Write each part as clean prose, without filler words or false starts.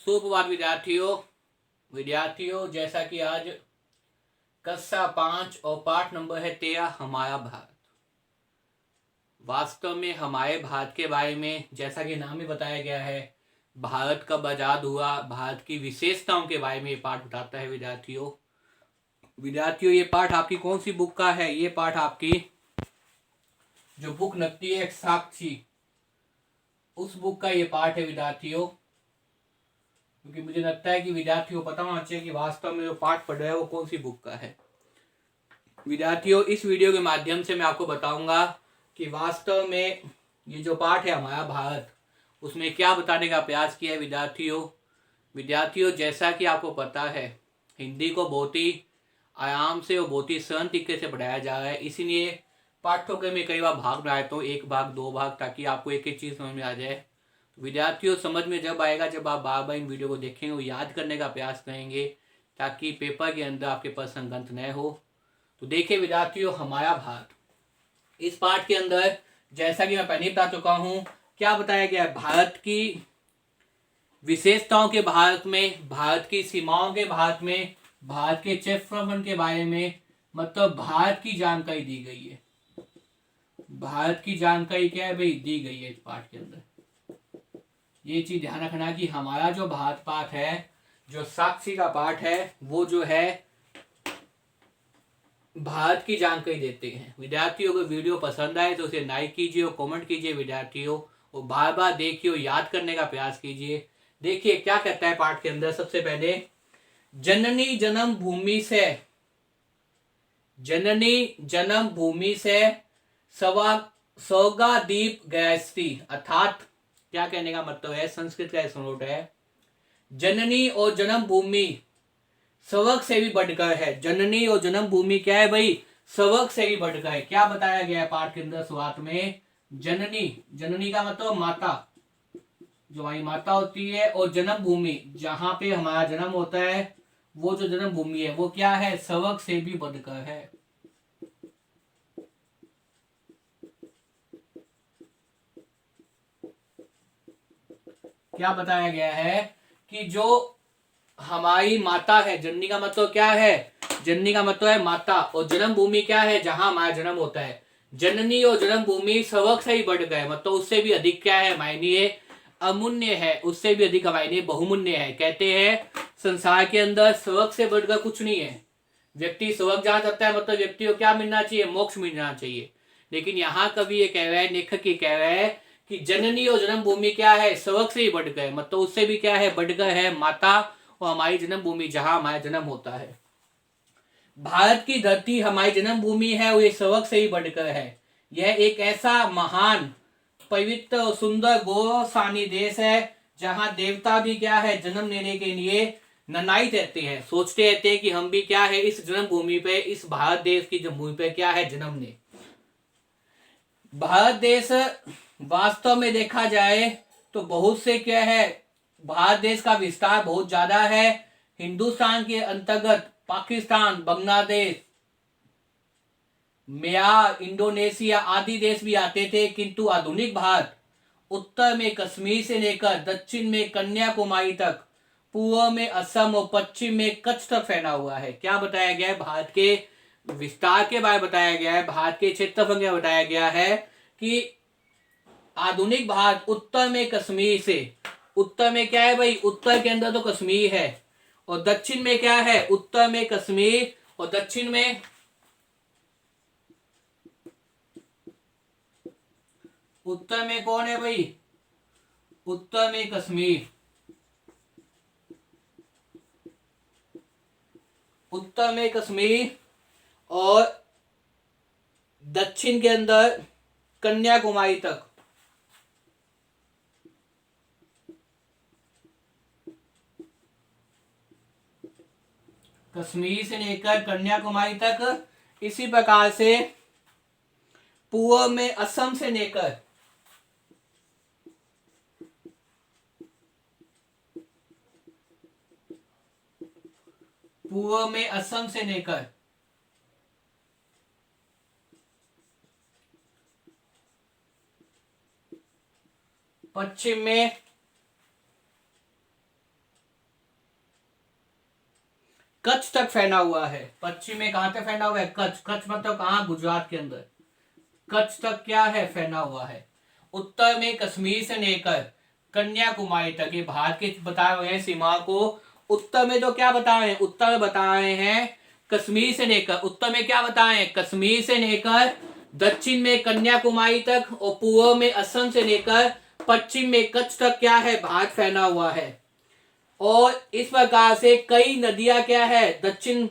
सुप्रभात विद्यार्थियों जैसा कि आज कक्षा 5 और पाठ नंबर है 13 हमारा भारत। वास्तव में हमारे भारत के बारे में जैसा कि नाम ही बताया गया है, भारत कब आजाद हुआ, भारत की विशेषताओं के बारे में ये पाठ बताता है। विद्यार्थियों ये पाठ आपकी कौन सी बुक का है? ये पाठ आपकी जो बुक लगती है साक्षी, उस बुक का ये पाठ है विद्यार्थियों। क्योंकि मुझे लगता है कि विद्यार्थियों को पता होना चाहिए कि वास्तव में जो पाठ पढ़ रहे हैं वो कौन सी बुक का है। विद्यार्थियों इस वीडियो के माध्यम से मैं आपको बताऊंगा कि वास्तव में ये जो पाठ है हमारा भारत, उसमें क्या बताने का प्रयास किया है। विद्यार्थियों जैसा कि आपको पता है, हिंदी को बहुत ही आराम से और बहुत ही सरल तरीके से पढ़ाया जा रहा है। इसीलिए पाठ्यक्रम में कई बार भाग बनाता हूँ, 1 भाग 2 भाग, ताकि आपको एक एक चीज़ समझ में आ जाए। विद्यार्थियों समझ में जब आएगा जब आप बार बार इन वीडियो को देखेंगे और याद करने का प्रयास करेंगे, ताकि पेपर के अंदर आपके पास संगत न हो। तो देखिए विद्यार्थियों, हमारा भारत, इस पाठ के अंदर जैसा कि मैं पहले बता चुका हूं, क्या बताया गया है? भारत की विशेषताओं के भारत में, भारत की सीमाओं के भारत में, भारत के क्षेत्रफल के बारे में, मतलब भारत की जानकारी दी गई है। भारत की जानकारी क्या है भाई? दी गई है इस पाठ के अंदर। ये चीज ध्यान रखना कि हमारा जो भारत पाठ है, जो साक्षी का पाठ है, वो जो है भारत की जानकारी देते हैं। विद्यार्थियों को वीडियो पसंद आए तो उसे लाइक कीजिए और कमेंट कीजिए विद्यार्थियों, और बार बार देखिए और याद करने का प्रयास कीजिए। देखिए क्या कहता है पाठ के अंदर। सबसे पहले, जननी जन्म भूमि से, जननी जन्म भूमि से सौगा दीप गैस्ती, अर्थात क्या कहने का मतलब है, संस्कृत का स्नोट है, जननी और जन्म भूमि स्वर्ग से भी बढ़कर है। जननी और जन्म भूमि क्या है भाई? स्वर्ग से भी बढ़कर है। क्या बताया गया है पाठ के अंदर शुरुआत में? जननी, जननी का मतलब माता, जो हमारी माता होती है, और जन्म भूमि, जहां पे हमारा जन्म होता है, वो जो जन्म भूमि है वो क्या है? स्वर्ग से भी बढ़कर है। क्या बताया गया है कि जो हमारी माता है, जननी का मतलब क्या है? जननी का मतलब है माता, और जन्म भूमि क्या है? जहां हमारा जन्म होता है। जननी और जन्म भूमि स्वर्ग से ही बढ़ गए, मतलब उससे भी अधिक क्या है? मायनीय अमूल्य है, उससे भी अधिक मायनीय बहुमूल्य है। कहते हैं संसार के अंदर स्वर्ग से बढ़कर कुछ नहीं है। व्यक्ति स्वर्ग जा सकता है, मतलब व्यक्ति को क्या मिलना चाहिए? मोक्ष मिलना चाहिए। लेकिन यहाँ कवि ये कह रहा है, लेखक ये कह रहा है कि जननी और जन्म भूमि क्या है? स्वर्ग से ही बढ़ गए, मतलब उससे भी क्या है? बढ़ गए है माता और हमारी जन्म भूमि, जहां हमारा जन्म होता है। भारत की धरती हमारी जन्म भूमि है, वो ये स्वर्ग से ही बढ़कर है। यह एक ऐसा महान, पवित्र और सुंदर गौरवशाली देश है, जहां देवता भी क्या है? जन्म लेने के लिए ननाई रहते हैं, सोचते रहते हैं कि हम भी क्या है? इस जन्म भूमि पे, इस भारत देश की जन्मभूमि पे क्या है? जन्म ले। भारत देश वास्तव में देखा जाए तो बहुत से क्या है, भारत देश का विस्तार बहुत ज्यादा है। हिंदुस्तान के अंतर्गत पाकिस्तान, बांग्लादेश, म्यांमार, इंडोनेशिया आदि देश भी आते थे, किंतु आधुनिक भारत उत्तर में कश्मीर से लेकर दक्षिण में कन्याकुमारी तक, पूर्व में असम और पश्चिम में कच्छ तक फैला हुआ है। क्या बताया गया है? भारत के विस्तार के बारे में बताया गया है, भारत के क्षेत्रफल के बताया गया है कि आधुनिक भारत उत्तर में कश्मीर से, उत्तर में क्या है भाई? उत्तर के अंदर तो कश्मीर है, और दक्षिण में क्या है? उत्तर में कश्मीर और दक्षिण में, उत्तर में कौन है भाई? उत्तर में कश्मीर, उत्तर में कश्मीर, और दक्षिण के अंदर कन्याकुमारी तक। कश्मीर से लेकर कन्याकुमारी तक। इसी प्रकार से पूर्व में असम से लेकर, पूर्व में असम से लेकर पश्चिम में कच्छ तक फैला हुआ है। पश्चिम में कहां तक फैला हुआ है? कच्छ। कच्छ मतलब कहां? गुजरात के अंदर। कच्छ तक क्या है? फैला हुआ है। उत्तर में कश्मीर से लेकर कन्याकुमारी तक, ये भारत के बताए हुए हैं सीमा को। उत्तर में तो क्या बता रहे हैं? उत्तर में बता रहे हैं कश्मीर से लेकर, उत्तर में क्या बताए हैं? कश्मीर से लेकर दक्षिण में कन्याकुमारी तक, और पूर्व में असम से लेकर पश्चिम में कच्छ तक क्या है? भारत फैला हुआ है। और इस प्रकार से कई नदियां क्या है? दक्षिण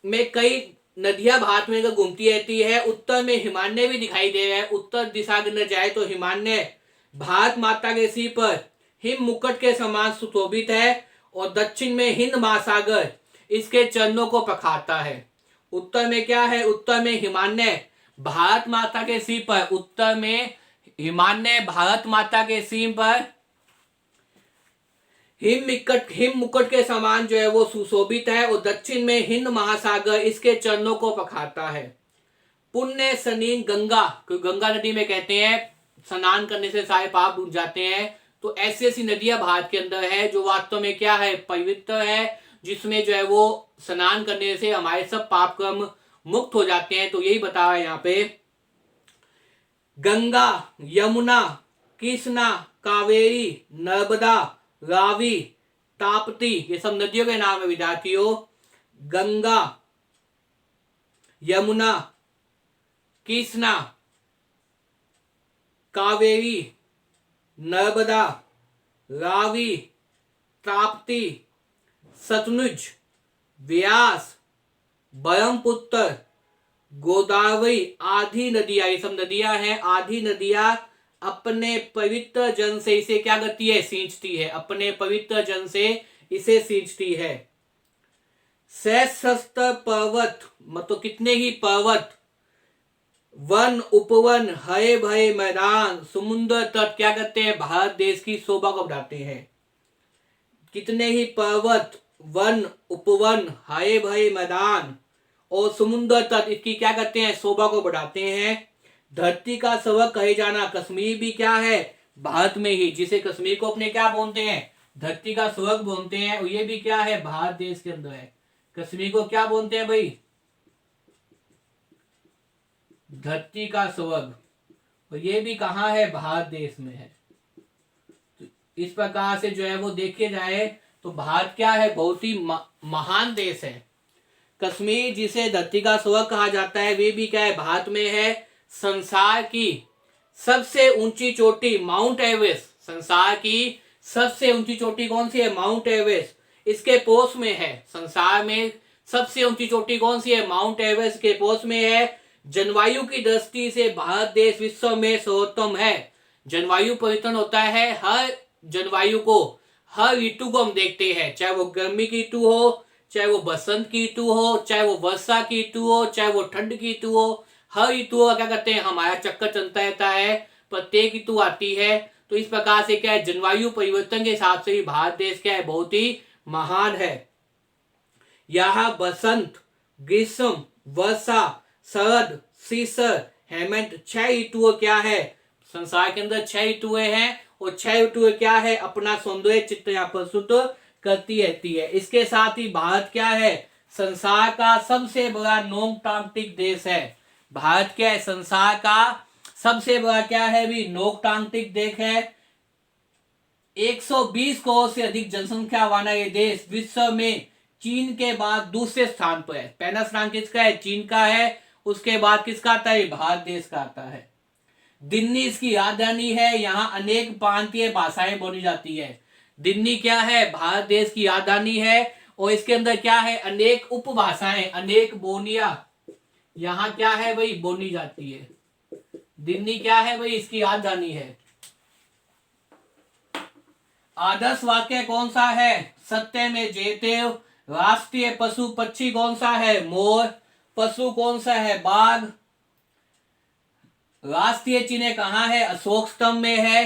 में कई नदियां भारत में घूमती रहती है। उत्तर में हिमालय भी दिखाई दे रहा है। उत्तर दिशा के अंदर जाए तो हिमालय भारत माता के सिर पर हिम मुकुट के समान सुशोभित है, और दक्षिण में हिंद महासागर इसके चरणों को पखारता है। उत्तर में क्या है? उत्तर में हिमालय भारत माता के सिर पर, उत्तर में हिमालय भारत माता के सिर पर हिम मुकुट के समान जो है वो सुशोभित है, और दक्षिण में हिंद महासागर इसके चरणों को पखारता है। पुण्य सनीन गंगा, क्योंकि गंगा नदी में कहते हैं स्नान करने से सारे पाप धुल जाते हैं। तो ऐसी ऐसी नदियां भारत के अंदर है जो वास्तव में क्या है? पवित्र है, जिसमें जो है वो स्नान करने से हमारे सब पाप कर्म मुक्त हो जाते हैं। तो यही बता रहा है यहाँ पे, गंगा, यमुना, कृष्णा, कावेरी, नर्मदा, रावी, ताप्ती, ये सब नदियों के नाम है विद्यार्थियों। गंगा, यमुना, कृष्णा, कावेरी, नर्मदा, रावी, ताप्ती, सतलुज, व्यास, ब्रह्मपुत्र, गोदावरी आदि नदियां, ये सब नदियां हैं। आदि नदियां अपने पवित्र जन से इसे क्या करती है? सींचती है। अपने पवित्र जन से इसे सींचती है। सहस्त्र पर्वत मतलब कितने ही पर्वत, वन, उपवन, हरे भरे मैदान, समुद्र तट क्या करते हैं? भारत देश की शोभा को बढ़ाते हैं। कितने ही पर्वत, वन, उपवन, हरे भरे मैदान और समुद्र तट इसकी क्या करते हैं? शोभा को बढ़ाते हैं। धरती का स्वर्ग कहे जाना, कश्मीर भी क्या है? भारत में ही, जिसे कश्मीर को अपने क्या बोलते हैं? धरती का स्वर्ग बोलते हैं, और ये भी क्या है? भारत देश के अंदर है। कश्मीर को क्या बोलते हैं भाई? धरती का स्वर्ग, और ये भी कहाँ है? भारत देश में है। तो इस प्रकार से जो है वो देखे जाए तो भारत क्या है? बहुत ही महान देश है। कश्मीर जिसे धरती का स्वर्ग कहा जाता है, वे भी क्या है? भारत में है। संसार की सबसे ऊंची चोटी माउंट एवरेस्ट, संसार की सबसे ऊंची चोटी कौन सी है? माउंट एवरेस्ट इसके पोस्ट में है। संसार में सबसे ऊंची चोटी कौन सी है? माउंट एवरेस्ट के पोस्ट में है। जलवायु की दृष्टि से भारत देश विश्व में सर्वोत्तम है। जलवायु परिवर्तन होता है, हर जलवायु को, हर ऋतु को हम देखते हैं, चाहे वो गर्मी की ऋतु हो, चाहे वो बसंत की ऋतु हो, चाहे वो वर्षा की ऋतु हो, चाहे वो ठंड की ऋतु हो, हर ऋतु का क्या करते हैं? हमारा चक्कर चलता रहता है, प्रत्येक ऋतु आती है। तो इस प्रकार से क्या है? जलवायु परिवर्तन के हिसाब से भी भारत देश क्या है? बहुत ही महान है। यहाँ बसंत, ग्रीष्म, वर्षा, शरद, शीशिर, हेमंत 6 ऋतुओं क्या है? संसार के अंदर 6 ऋतुएं हैं, और 6 ऋतुएं क्या है? अपना सौंदर्य चित्र यहाँ प्रस्तुत करती रहती है। इसके साथ ही भारत क्या है? संसार का सबसे बड़ा लोकतांत्रिक देश है। भारत क्या है? संसार का सबसे बड़ा क्या है? भी लोकतांत्रिक देश है। 120 करोड़ से अधिक जनसंख्या वाला ये देश विश्व में चीन के बाद दूसरे स्थान पर है। पहला स्थान किसका है? चीन का है। उसके बाद किसका आता है? भारत देश का आता है। दिल्ली इसकी राजधानी है। यहाँ अनेक प्रांतीय भाषाएं बोली जाती है। दिल्ली क्या है? भारत देश की राजधानी है, और इसके अंदर क्या है? अनेक उपभाषाएं, अनेक बोलियां यहाँ क्या है भाई? बोली जाती है। दिल्ली क्या है भाई? इसकी राजधानी है। आदर्श वाक्य कौन सा है? सत्य में जयते। राष्ट्रीय पशु पक्षी कौन सा है? मोर। पशु कौन सा है? बाघ। राष्ट्रीय चिन्ह कहाँ है? अशोक स्तंभ में है।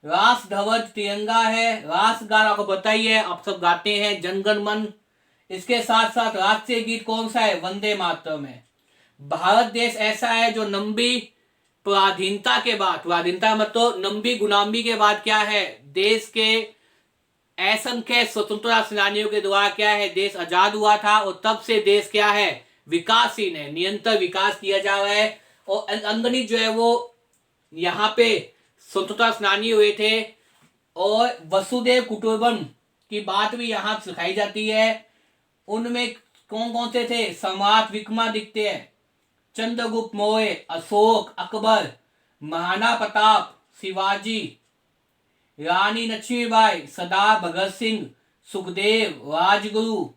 राष्ट्र ध्वज तिरंगा है। राष्ट्रगान आपको बताइए, आप सब गाते हैं, जनगण मन। इसके साथ साथ राष्ट्रीय गीत कौन सा है? वंदे मातरम है। भारत देश ऐसा है जो लंबी पराधीनता के बाद, पराधीनता मतलब लंबी गुलामी के बाद क्या है? देश के असंख्य स्वतंत्रता सेनानियों के द्वारा क्या है देश आजाद हुआ था, और तब से देश क्या है विकासहीन है, निरंतर विकास किया जा रहा है। और अनगिनत जो है वो यहाँ पे स्वतंत्रता सेनानी हुए थे। और वसुदेव कुटुंबकम की बात भी यहाँ सिखाई जाती है। उनमें कौन कौन से थे? सम्राट विक्रमादित्य, चंद्रगुप्त मौर्य, अशोक, अकबर, महाराणा प्रताप, शिवाजी, रानी लक्ष्मीबाई, सरदार भगत सिंह, सुखदेव, राजगुरु,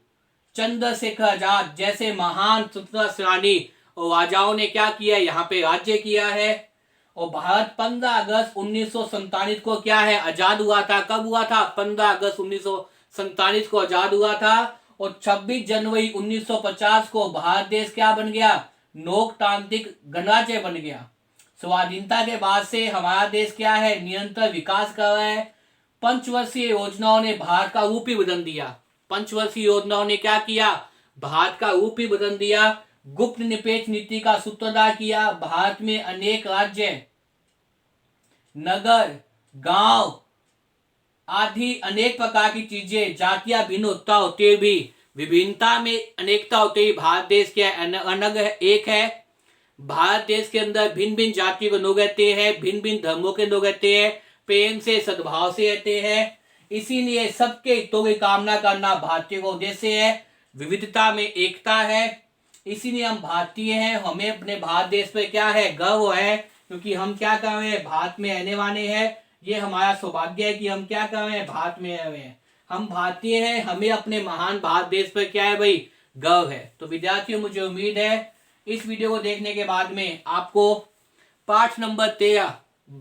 चंद्रशेखर आजाद जैसे महान स्वतंत्रता सेनानी और राजाओं ने क्या किया? यहाँ पे राज्य किया है। और भारत 15 अगस्त 1947 को क्या है आजाद हुआ था। कब हुआ था? 15 अगस्त 1947 को आजाद हुआ था। और 26 जनवरी 1950 को भारत देश क्या बन गया? लोकतांत्रिक गणराज्य बन गया। स्वाधीनता के बाद से हमारा देश क्या है निरंतर विकास कर रहा है। पंचवर्षीय योजनाओं ने भारत का रूप ही बदल दिया। पंचवर्षीय योजनाओं ने क्या किया? भारत का रूप ही बदल दिया। गुप्त निरपेक्ष नीति का सूत्रधार किया। भारत में अनेक राज्य, नगर, गांव आदि अनेक प्रकार की चीजें, जातियां भिन्न होता होते भी विभिन्नता में अनेकता होते ही भारत देश क्या अलग है, एक है। भारत देश के अंदर भिन्न भिन्न जातियों के लोग रहते हैं, भिन्न भिन्न धर्मों के लोग रहते हैं, प्रेम से सद्भाव से रहते हैं। इसीलिए सबके हितों की कामना करना भारतीय का उद्देश्य है। विविधता में एकता है, इसीलिए हम भारतीय हैं। हमें अपने भारत देश पे क्या है गर्व है, क्योंकि हम क्या कर रहे हैं भारत में रहने वाले हैं। ये हमारा सौभाग्य है कि हम क्या कर रहे हैं भारत में रह रहे हैं। हम भारतीय हैं, हमें अपने महान भारत देश पर क्या है भाई गर्व है। तो विद्यार्थियों मुझे उम्मीद है इस वीडियो को देखने के बाद में आपको पाठ नंबर 13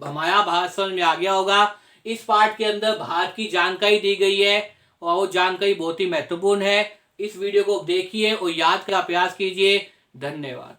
हमारा भारत समझ में आ गया होगा। इस पाठ के अंदर भारत की जानकारी दी गई है और वो जानकारी बहुत ही महत्वपूर्ण है। इस वीडियो को देखिए और याद का प्रयास कीजिए। धन्यवाद।